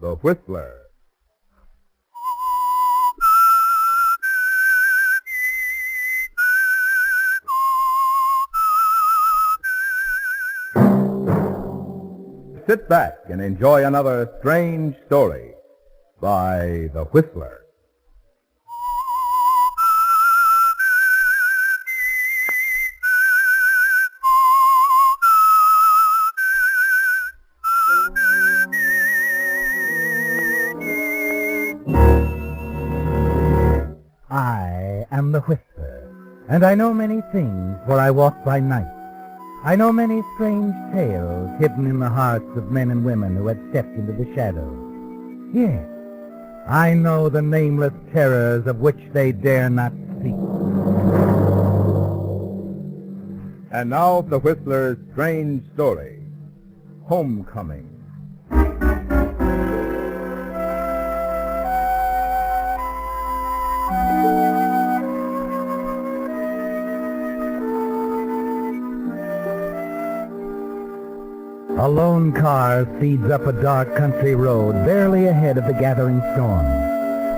The Whistler. Sit back and enjoy another strange story by The Whistler. I am the Whistler, and I know many things, for I walk by night. I know many strange tales hidden in the hearts of men and women who have stepped into the shadows. Yes, I know the nameless terrors of which they dare not speak. And now The Whistler's strange story, Homecoming. A lone car speeds up a dark country road, barely ahead of the gathering storm.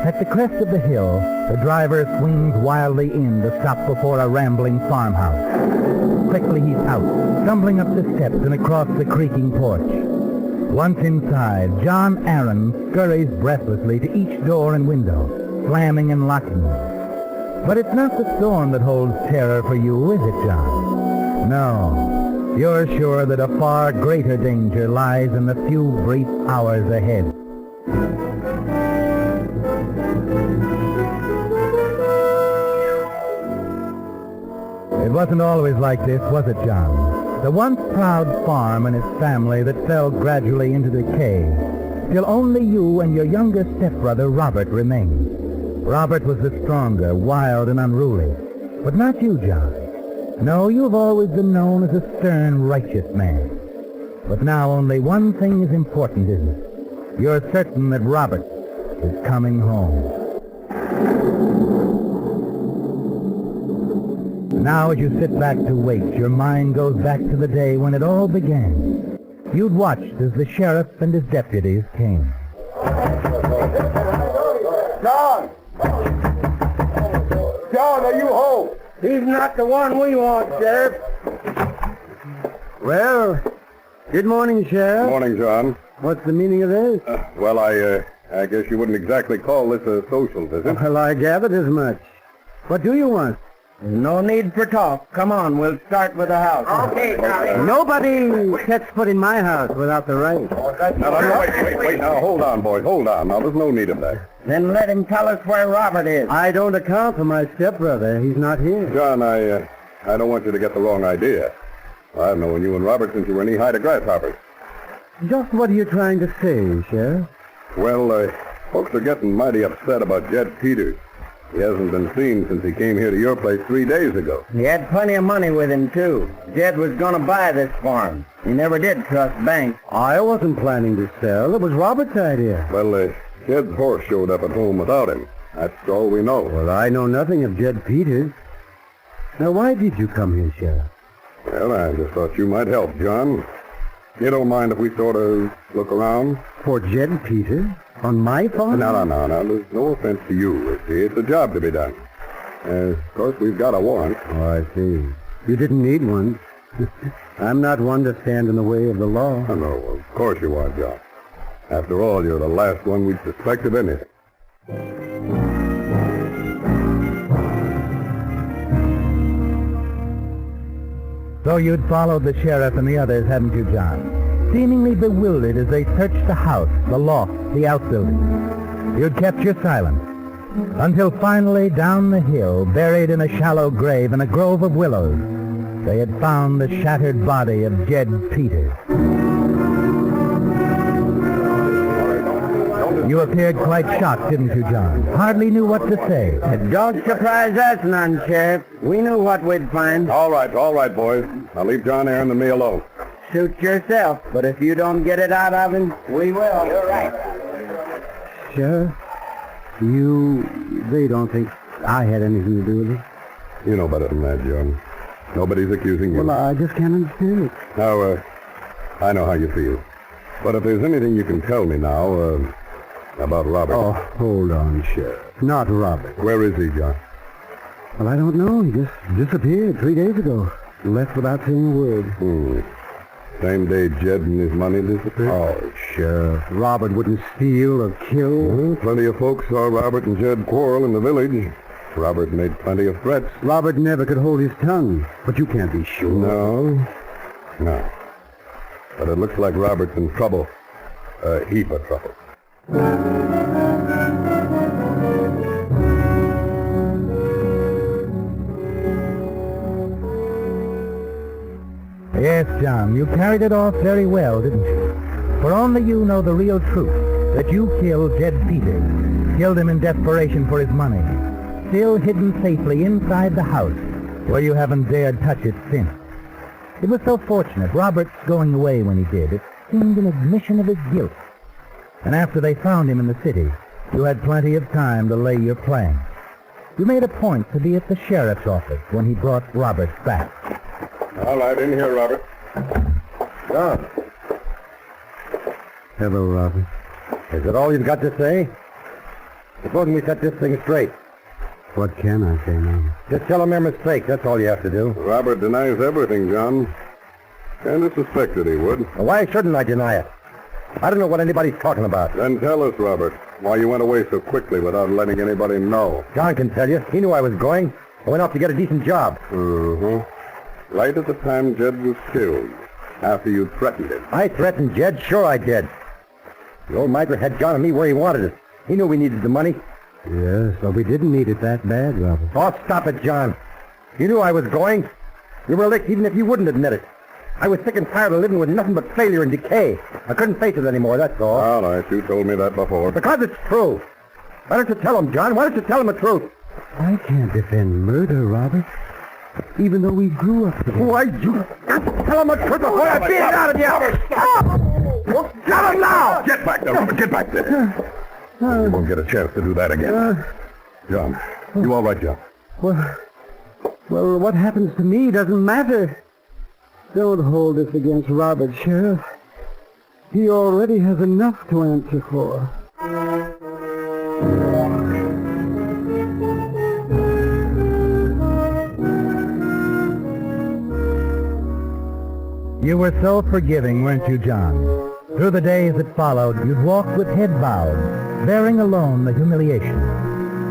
At the crest of the hill, the driver swings wildly in to stop before a rambling farmhouse. Quickly he's out, stumbling up the steps and across the creaking porch. Once inside, John Aaron scurries breathlessly to each door and window, slamming and locking them. But it's not the storm that holds terror for you, is it, John? No. You're sure that a far greater danger lies in the few brief hours ahead. It wasn't always like this, was it, John? The once proud farm and its family that fell gradually into decay, till only you and your younger stepbrother, Robert, remained. Robert was the stronger, wild, and unruly. But not you, John. No, you've always been known as a stern, righteous man. But now only one thing is important, isn't it? You're certain that Robert is coming home. Now as you sit back to wait, your mind goes back to the day when it all began. You'd watched as the sheriff and his deputies came. John! John, are you home? He's not the one we want, Sheriff. Well, good morning, Sheriff. Morning, John. What's the meaning of this? Well, I guess you wouldn't exactly call this a social visit. Well, I gathered as much. What do you want? No need for talk. Come on, we'll start with the house. Okay, Nobody sets foot in my house without the right. No, wait. Now, hold on, boys. Hold on. Now, there's no need of that. Then let him tell us where Robert is. I don't account for my stepbrother. He's not here. John, I don't want you to get the wrong idea. I've known you and Robert since you were knee-high to grasshoppers. Just what are you trying to say, Sheriff? Well, folks are getting mighty upset about Jed Peters. He hasn't been seen since he came here to your place 3 days ago. He had plenty of money with him, too. Jed was going to buy this farm. He never did trust banks. I wasn't planning to sell. It was Robert's idea. Well, Jed's horse showed up at home without him. That's all we know. Well, I know nothing of Jed Peters. Now, why did you come here, Sheriff? Well, I just thought you might help, John. You don't mind if we sort of look around? For Jed Peters? On my farm? No. There's no offense to you. It's a job to be done. Of course, we've got a warrant. Oh, I see. You didn't need one. I'm not one to stand in the way of the law. Oh, no, of course you are, John. After all, you're the last one we'd suspect of anything. So you'd followed the sheriff and the others, hadn't you, John? Seemingly bewildered as they searched the house, the loft, the outbuildings. You'd kept your silence. Until finally, down the hill, buried in a shallow grave in a grove of willows, they had found the shattered body of Jed Peters. You appeared quite shocked, didn't you, John? Hardly knew what to say. Don't surprise us none, Sheriff. We knew what we'd find. All right, boys. Now leave John Aaron and me alone. Suit yourself, but if you don't get it out of him, we will. You're right. Sheriff, they don't think I had anything to do with it? You know better than that, John. Nobody's accusing you. Well, I just can't understand it. Now, I know how you feel. But if there's anything you can tell me now, about Robert. Oh, hold on, Sheriff. Not Robert. Where is he, John? Well, I don't know. He just disappeared 3 days ago. Left without saying a word. Same day Jed and his money disappeared? Oh, Sheriff. Robert wouldn't steal or kill. Well, plenty of folks saw Robert and Jed quarrel in the village. Robert made plenty of threats. Robert never could hold his tongue. But you can't be sure. No. But it looks like Robert's in trouble. A heap of trouble. Yes, John, you carried it off very well, didn't you? For only you know the real truth, that you killed Jed Peters, killed him in desperation for his money, still hidden safely inside the house, where you haven't dared touch it since. It was so fortunate, Robert's going away when he did. It seemed an admission of his guilt. And after they found him in the city, you had plenty of time to lay your plans. You made a point to be at the sheriff's office when he brought Robert back. All right, in here, Robert. John. Hello, Robert. Is that all you've got to say? Supposing we set this thing straight. What can I say now? Just tell them their mistake. That's all you have to do. Robert denies everything, John. Kind of suspected he would. Well, why shouldn't I deny it? I don't know what anybody's talking about. Then tell us, Robert, why you went away so quickly without letting anybody know. John can tell you. He knew I was going. I went off to get a decent job. Right at the time Jed was killed, after you threatened him. I threatened Jed? Sure I did. The old miser had John and me where he wanted us. He knew we needed the money. Yes, but we didn't need it that bad, Robert. Oh, stop it, John. You knew I was going. You were licked even if you wouldn't admit it. I was sick and tired of living with nothing but failure and decay. I couldn't face it anymore, that's all. All right, you told me that before. Because it's true. Why don't you tell him, John? Why don't you tell him the truth? I can't defend murder, Robert. Even though we grew up together. Why, you tell him the truth before I beat it out of you! Tell him now! Get back there, Robert. Get back there. You won't get a chance to do that again. John, you all right, John? Well, what happens to me doesn't matter. Don't hold this against Robert, Sheriff. He already has enough to answer for. You were so forgiving, weren't you, John? Through the days that followed, you'd walk with head bowed, bearing alone the humiliation.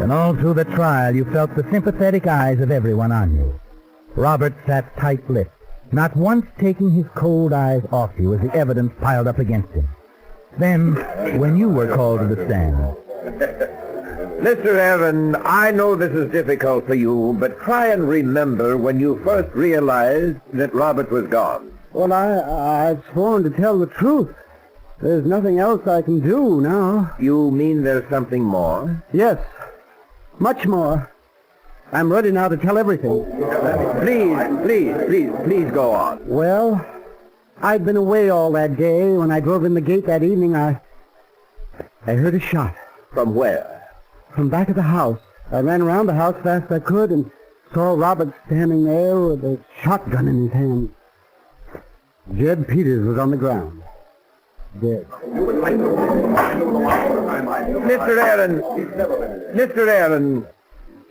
And all through the trial, you felt the sympathetic eyes of everyone on you. Robert sat tight-lipped, not once taking his cold eyes off you as the evidence piled up against him. Then, when you were called to the stand... Mr. Aaron, I know this is difficult for you, but try and remember when you first realized that Robert was gone. Well, I've sworn to tell the truth. There's nothing else I can do now. You mean there's something more? Yes, much more. I'm ready now to tell everything. Please go on. Well, I'd been away all that day. When I drove in the gate that evening, I heard a shot. From where? From back of the house. I ran around the house fast as I could and saw Robert standing there with a shotgun in his hand. Jed Peters was on the ground, dead. Mr. Aaron,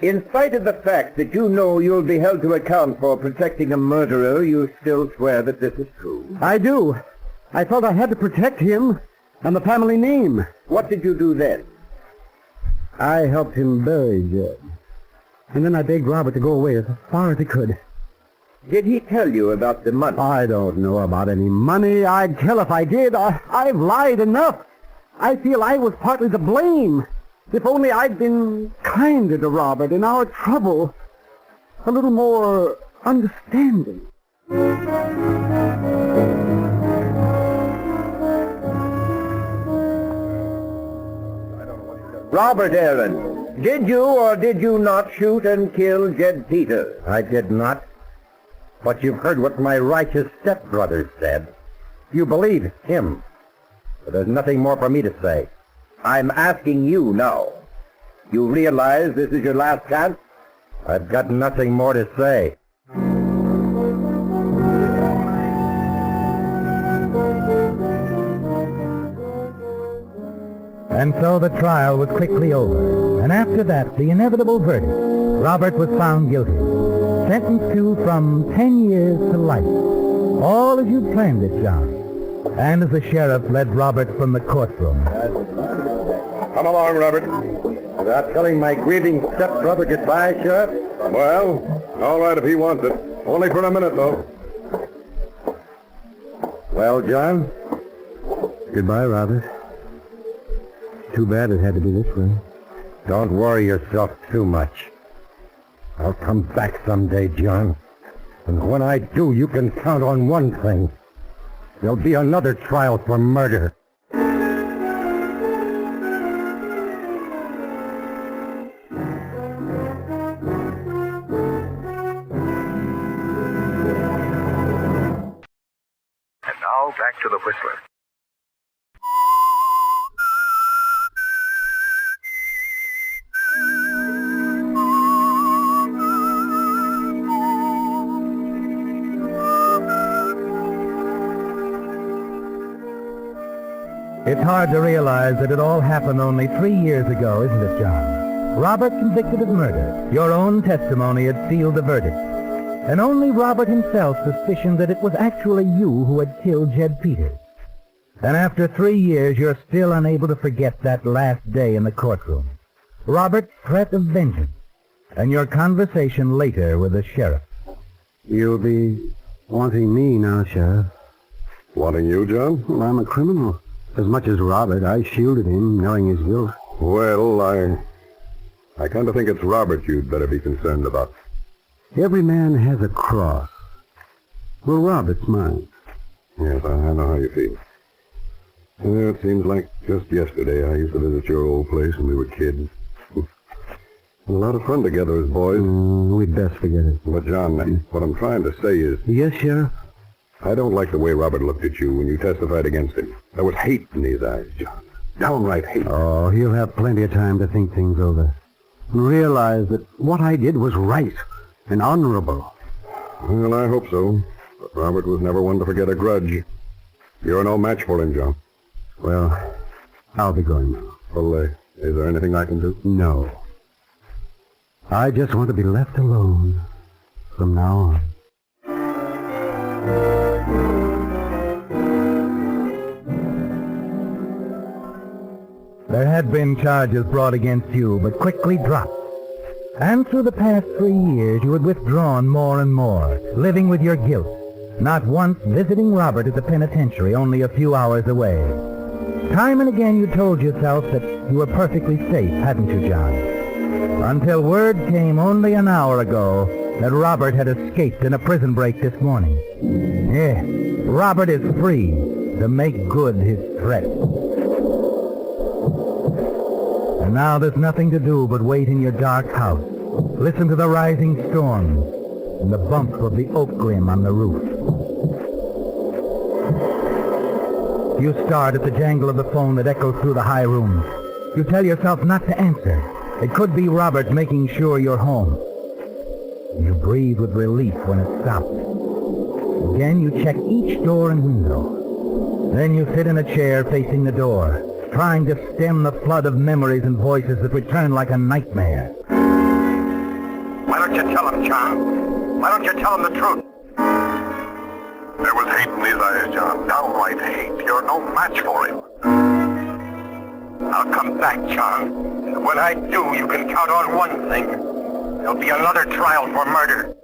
in spite of the fact that you know you'll be held to account for protecting a murderer, you still swear that this is true? I do. I felt I had to protect him and the family name. What did you do then? I helped him bury Jed. And then I begged Robert to go away as far as he could. Did he tell you about the money? I don't know about any money. I'd tell if I did. I've lied enough. I feel I was partly to blame. If only I'd been kinder to Robert in our trouble. A little more understanding. Robert Aaron, did you or did you not shoot and kill Jed Peters? I did not. But you've heard what my righteous stepbrother said. You believe him. But there's nothing more for me to say. I'm asking you now. You realize this is your last chance? I've got nothing more to say. And so the trial was quickly over. And after that, the inevitable verdict. Robert was found guilty. Sentenced to from 10 years to life. All as you planned it, John. And as the sheriff led Robert from the courtroom. Come along, Robert. Without telling my grieving stepbrother goodbye, Sheriff? Well, all right if he wants it. Only for a minute, though. Well, John? Goodbye, Robert. Too bad it had to be this way. Don't worry yourself too much. I'll come back someday, John. And when I do, you can count on one thing. There'll be another trial for murder. And now back to the Whistler. It's hard to realize that it all happened only 3 years ago, isn't it, John? Robert convicted of murder. Your own testimony had sealed the verdict. And only Robert himself suspicioned that it was actually you who had killed Jed Peters. And after 3 years, you're still unable to forget that last day in the courtroom. Robert's threat of vengeance, and your conversation later with the sheriff. You'll be wanting me now, Sheriff. Wanting you, John? Well, I'm a criminal. As much as Robert, I shielded him, knowing his guilt. Well, I kind of think it's Robert you'd better be concerned about. Every man has a cross. Well, Robert's mine. Yes, I know how you feel. It seems like just yesterday I used to visit your old place when we were kids. A lot of fun together as boys. We'd best forget it. But, John, what I'm trying to say is... Yes, Sheriff? I don't like the way Robert looked at you when you testified against him. There was hate in his eyes, John. Downright hate. Oh, he'll have plenty of time to think things over. And realize that what I did was right and honorable. Well, I hope so. But Robert was never one to forget a grudge. You're no match for him, John. Well, I'll be going now. Well, is there anything I can do? No. I just want to be left alone from now on. There had been charges brought against you, but quickly dropped. And through the past 3 years, you had withdrawn more and more, living with your guilt, not once visiting Robert at the penitentiary, only a few hours away. Time and again you told yourself that you were perfectly safe, hadn't you, John? Until word came only an hour ago that Robert had escaped in a prison break this morning. Yes, Robert is free to make good his threat. And now there's nothing to do but wait in your dark house, listen to the rising storm and the bump of the oak grim on the roof. You start at the jangle of the phone that echoes through the high rooms. You tell yourself not to answer. It could be Robert making sure you're home. You breathe with relief when it stops. Again, you check each door and window. Then you sit in a chair facing the door, trying to stem the flood of memories and voices that return like a nightmare. Why don't you tell him, John? Why don't you tell him the truth? There was hate in his eyes, John. Downright hate. You're no match for him. I'll come back, John. And when I do, you can count on one thing. There'll be another trial for murder.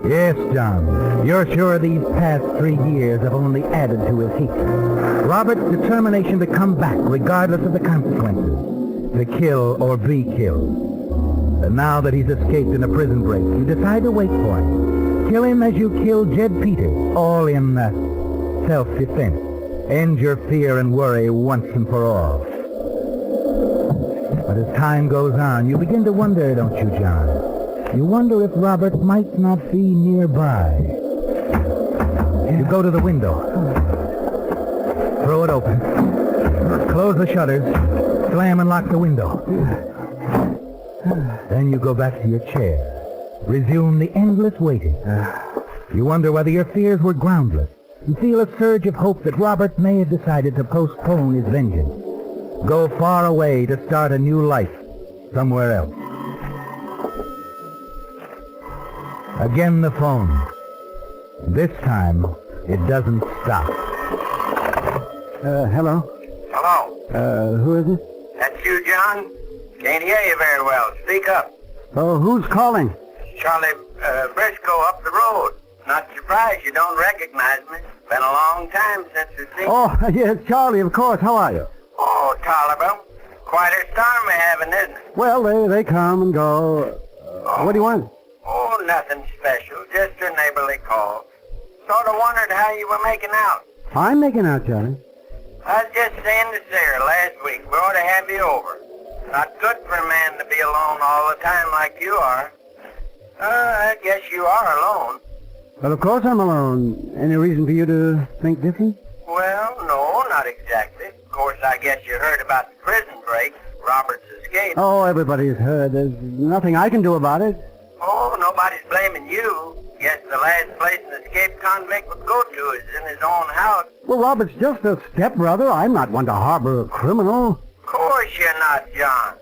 Yes, John. You're sure these past 3 years have only added to his hatred. Robert's determination to come back, regardless of the consequences. To kill or be killed. And now that he's escaped in a prison break, you decide to wait for him. Kill him as you killed Jed Peters, all in self-defense. End your fear and worry once and for all. But as time goes on, you begin to wonder, don't you, John? You wonder if Robert might not be nearby. You go to the window. Throw it open. Close the shutters. Slam and lock the window. Then you go back to your chair. Resume the endless waiting. You wonder whether your fears were groundless, You feel a surge of hope that Robert may have decided to postpone his vengeance, go far away to start a new life somewhere else. Again the phone. This time, it doesn't stop. Hello? Hello. Who is it? That's you, John? Can't hear you very well. Speak up. Oh, who's calling? Charlie Briscoe up the road. Not surprised you don't recognize me. Been a long time since we've seen you. Oh, yes, Charlie, of course. How are you? Oh, Tolliver. Quite a storm we're having, isn't it? Well, they come and go. What do you want? Oh, nothing special. Just a neighborly call. Sort of wondered how you were making out. I'm making out, Charlie. I was just saying to Sarah last week, we ought to have you over. Not good for a man to be alone all the time like you are. I guess you are alone. Well, of course I'm alone. Any reason for you to think different? Well, no, not exactly. Of course, I guess you heard about the prison break, Robert's escape. Oh, everybody's heard. There's nothing I can do about it. Oh, nobody's blaming you. Guess the last place an escaped convict would go to is in his own house. Well, Robert's just a stepbrother. I'm not one to harbor a criminal. Of course you're not, John.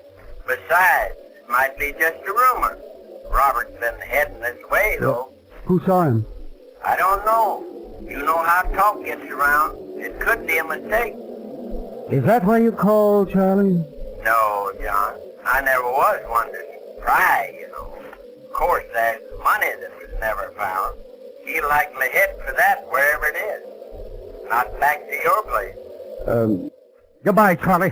Besides, it might be just a rumor. Robert's been heading this way, though. Who saw him? I don't know. You know how talk gets around. It could be a mistake. Is that why you called, Charlie? No, John. I never was one to pry, you know. Of course, there's money that was never found. He'll likely head for that wherever it is. Not back to your place. Goodbye, Charlie.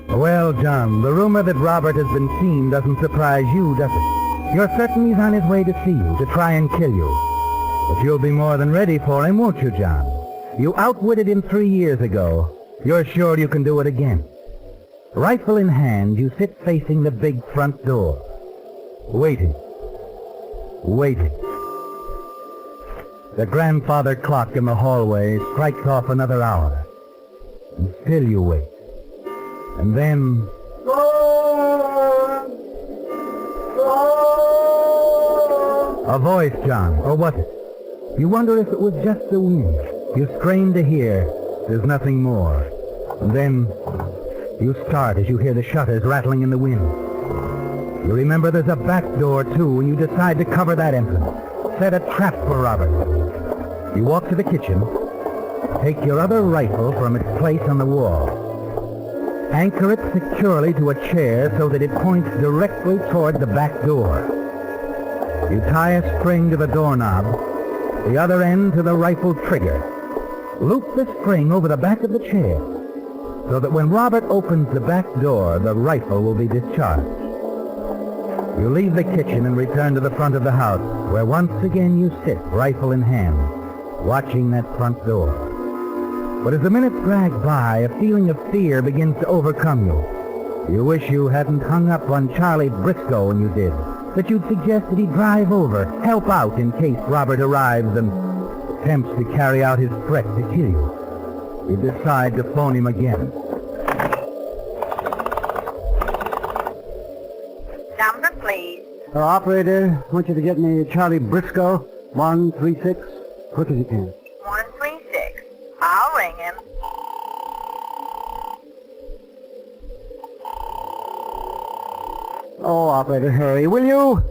Well, John, the rumor that Robert has been seen doesn't surprise you, does it? You're certain he's on his way to see you, to try and kill you. But you'll be more than ready for him, won't you, John? You outwitted him 3 years ago. You're sure you can do it again. Rifle in hand, you sit facing the big front door. Waiting. Waiting. The grandfather clock in the hallway strikes off another hour. And still you wait. And then... A voice, John, or was it? You wonder if it was just the wind. You strain to hear. There's nothing more. And then you start as you hear the shutters rattling in the wind. You remember there's a back door, too, and you decide to cover that entrance. Set a trap for Robert. You walk to the kitchen, take your other rifle from its place on the wall. Anchor it securely to a chair so that it points directly toward the back door. You tie a string to the doorknob, the other end to the rifle trigger. Loop the string over the back of the chair so that when Robert opens the back door, the rifle will be discharged. You leave the kitchen and return to the front of the house, where once again you sit, rifle in hand, watching that front door. But as the minutes drag by, a feeling of fear begins to overcome you. You wish you hadn't hung up on Charlie Briscoe when you did, that you'd suggested he drive over, help out in case Robert arrives and attempts to carry out his threat to kill you. You decide to phone him again. Number, please. Operator, I want you to get me Charlie Briscoe, 136, quick as you can. 136. I'll ring him. Oh, operator, hurry, will you?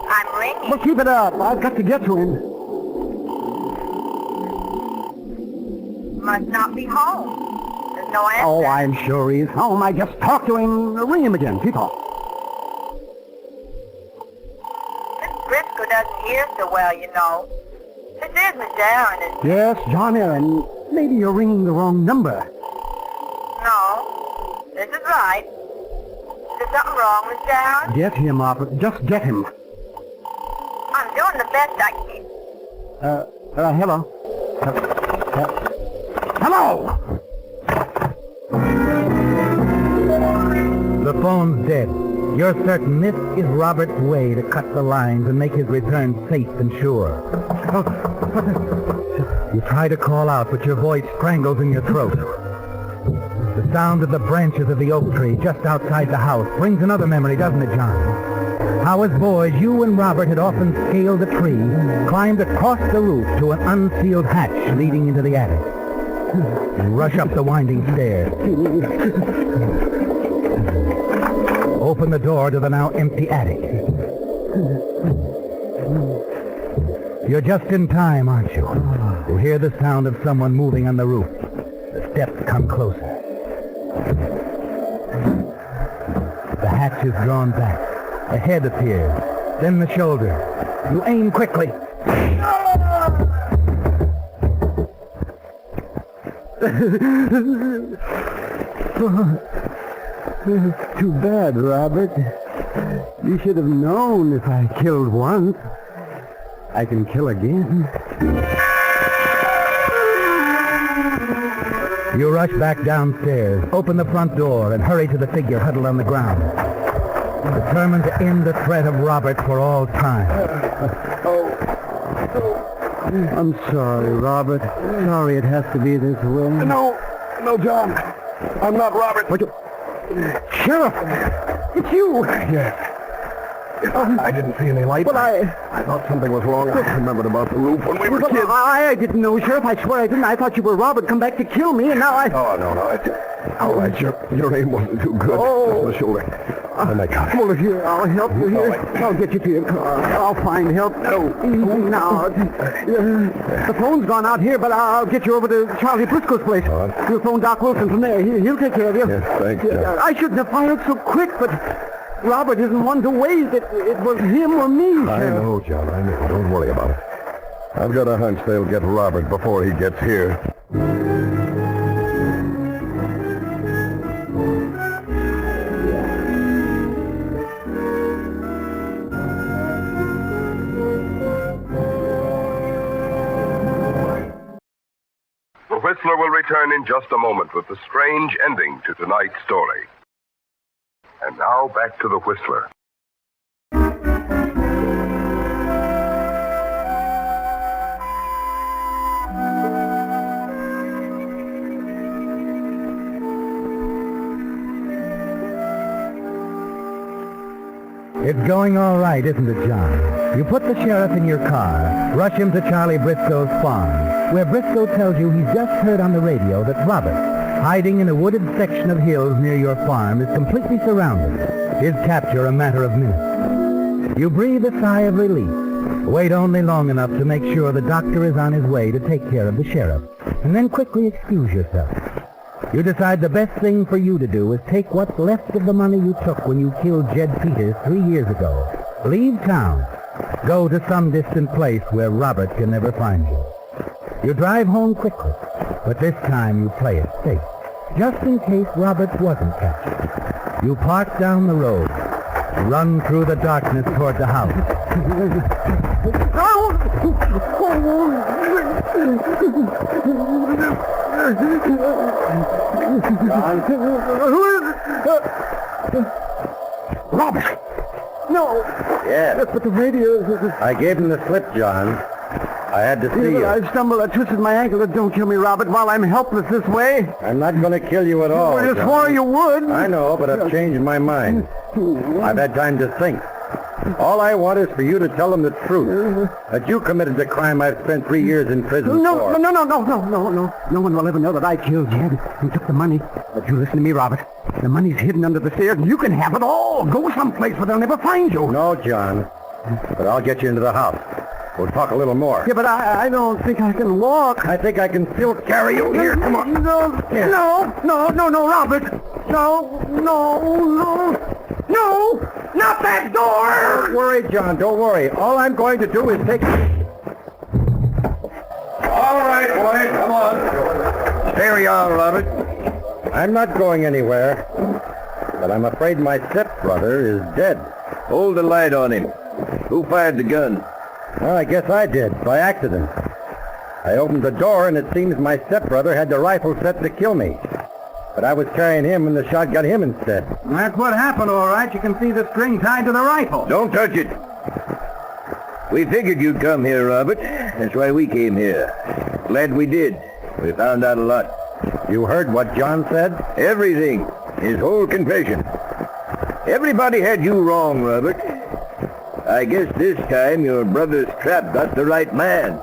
I'm ringing. Well, keep it up. I've got to get to him. Must not be home. There's no answer. Oh, I'm sure he's home. I just talked to him. Ring him again. Keep on. Miss Briscoe doesn't hear so well, you know. This is Miss Aaron, isn't it? Yes, John Aaron. Maybe you're ringing the wrong number. No. This is right. Is there something wrong, Miss Aaron? Get him, operator. Just get him. I'm doing the best I can. Hello. Hello! The phone's dead. You're certain this is Robert's way to cut the lines and make his return safe and sure. You try to call out, but your voice strangles in your throat. The sound of the branches of the oak tree just outside the house brings another memory, doesn't it, John? How as boys, you and Robert had often scaled a tree, climbed across the roof to an unsealed hatch leading into the attic. You rush up the winding stairs. Open the door to the now empty attic. You're just in time, aren't you? You hear the sound of someone moving on the roof. The steps come closer. The hatch is drawn back. A head appears. Then the shoulder. You aim quickly. Too bad, Robert. You should have known if I killed once, I can kill again. You rush back downstairs, open the front door, and hurry to the figure huddled on the ground, determined to end the threat of Robert for all time. I'm sorry, Robert. Sorry it has to be this way. No, John. I'm not Robert. Sheriff! It's you! Yes. I didn't see any light. But I thought something was wrong. I remembered about the roof when we were kids. I didn't know, Sheriff. I swear I didn't. I thought you were Robert come back to kill me, and now I... Oh, no. All right, your aim wasn't too good. Oh. On the shoulder. And I got it. Well, here, I'll help you here. I'll get you to your car. I'll find help. No. Easy now. The phone's gone out here, but I'll get you over to Charlie Briscoe's place. All right. You'll phone Doc Wilson from there. He'll take care of you. Yes, thanks, John. I shouldn't have fired so quick, but Robert isn't one to wait. It was him or me, I Sheriff. know, John. I know. Don't worry about it. I've got a hunch they'll get Robert before he gets here. The Whistler will return in just a moment with the strange ending to tonight's story. And now back to the Whistler. It's going all right, isn't it, John? You put the sheriff in your car, rush him to Charlie Briscoe's farm, where Briscoe tells you he's just heard on the radio that Robert, hiding in a wooded section of hills near your farm, is completely surrounded. His capture a matter of minutes. You breathe a sigh of relief. Wait only long enough to make sure the doctor is on his way to take care of the sheriff, and then quickly excuse yourself. You decide the best thing for you to do is take what's left of the money you took when you killed Jed Peters 3 years ago. Leave town. Go to some distant place where Robert can never find you. You drive home quickly, but this time you play it safe, just in case Robert wasn't captured. You park down the road, run through the darkness toward the house. Robert! No! Yeah. But the radio... I gave him the slip, John. I had to see you. I stumbled. I twisted my ankle. Don't kill me, Robert, while I'm helpless this way. I'm not going to kill you at all, Oh, John. You swore you would. Uh-huh. I know, but I've changed my mind. I've had time to think. All I want is for you to tell them the truth. That you committed the crime I've spent 3 years in prison No, for. no. No one will ever know that I killed Jed and took the money. But you listen to me, Robert. The money's hidden under the stairs, and you can have it all. Go someplace where they'll never find you. No, John. But I'll get you into the house. We'll talk a little more. Yeah, but I don't think I can walk. I think I can still carry you here. Come on. No, Robert. No, not that door! Don't worry, John. Don't worry. All I'm going to do is take... All right, boy. Come on. There you are, Robert. I'm not going anywhere. But I'm afraid my stepbrother is dead. Hold the light on him. Who fired the gun? Well, I guess I did, by accident. I opened the door, and it seems my stepbrother had the rifle set to kill me. But I was carrying him, and the shot got him instead. That's what happened, all right. You can see the string tied to the rifle. Don't touch it. We figured you'd come here, Robert. That's why we came here. Glad we did. We found out a lot. You heard what John said? Everything. His whole confession. Everybody had you wrong, Robert. I guess this time your brother's trap got the right man.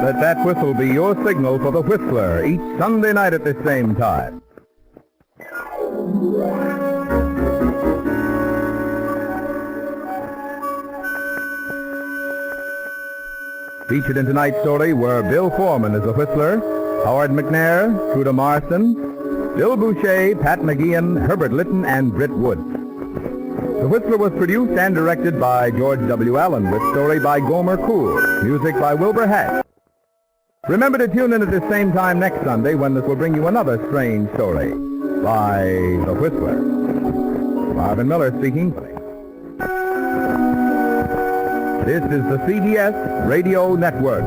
Let that whistle be your signal for the Whistler each Sunday night at the same time. Featured in tonight's story were Bill Foreman as the Whistler, Howard McNair, Truda Morrison, Bill Boucher, Pat McGeehan, Herbert Litton, and Britt Woods. The Whistler was produced and directed by George W. Allen, with story by Gomer Cool, music by Wilbur Hatch. Remember to tune in at the same time next Sunday when this will bring you another strange story by The Whistler. Marvin Miller speaking. This is the CBS Radio Network.